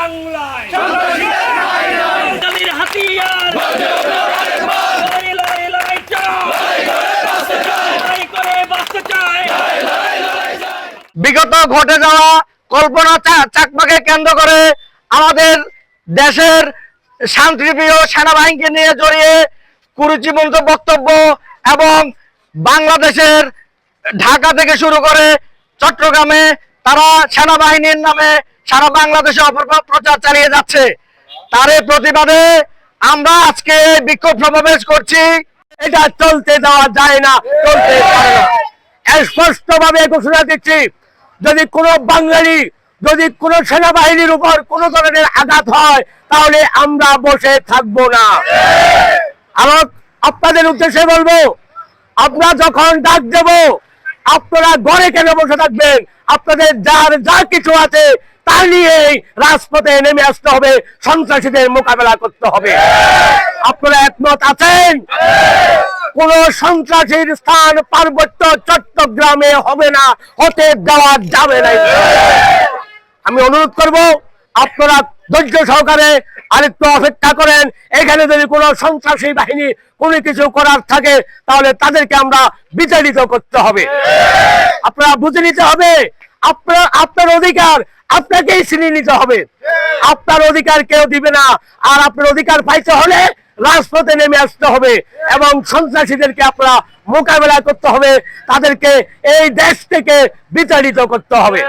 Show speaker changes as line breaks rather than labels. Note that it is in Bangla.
বাংলায় হাতিয়ার
বিগত ঘটে যাওয়া কল্পনা চাকমাকে কেন্দ্র করে আমাদের দেশের শান্তিপ্রিয় সেনাবাহিনীকে নিয়ে জড়িয়ে কুরুচিপূর্ণ বক্তব্য এবং বাংলাদেশের ঢাকা থেকে শুরু করে চট্টগ্রামে তারা সেনাবাহিনীর নামে সারা বাংলাদেশে অপপ্রচার চালিয়ে যাচ্ছে। তার প্রতিবাদে আমরা আজকে বিক্ষোভ সমাবেশ করছি। এটা চলতে দেওয়া যায় না, চলতে পারে না। স্পষ্টভাবে ঘোষণা দিচ্ছি, যদি কোনো বাঙালি যদি কোনো সেনাবাহিনীর উপর কোনো ধরনের আঘাত হয় তাহলে আমরা বসে থাকবো না। আমার আপনাদের উদ্দেশ্যে বলবো, আপনারা যখন ডাক দেব আপনারা ঘরে কেন বসে থাকবেন? আপনাদের যার যা কিছু আছে তা নিয়েই রাজপথে নেমে আসতে হবে, সন্ত্রাসীদের মোকাবেলা করতে হবে। আপনারা একমত আছেন? কোন সন্ত্রাসীর স্থান পার্বত্য চট্টগ্রামে হবে না, হতে দেওয়া যাবে না। আমি অনুরোধ করব আপনারা ধৈর্য সহকারে আরেকটু অপেক্ষা করেন। এখানে যদি কোনো সন্ত্রাসী বাহিনী কোনো কিছু করার থাকে তাহলে তাদেরকে আমরা বিতাড়িত করতে হবে। আপনারা বুঝে নিতে হবে, আপনার অধিকার আপনাকেই ছিনিয়ে নিতে হবে। আপনার অধিকার কেউ দিবে না। আর আপনার অধিকার পাইতে হলে রাজপথে নেমে আসতে হবে এবং সন্ত্রাসীদেরকে আপনারা মোকাবেলা করতে হবে, তাদেরকে এই দেশ থেকে বিতাড়িত করতে হবে।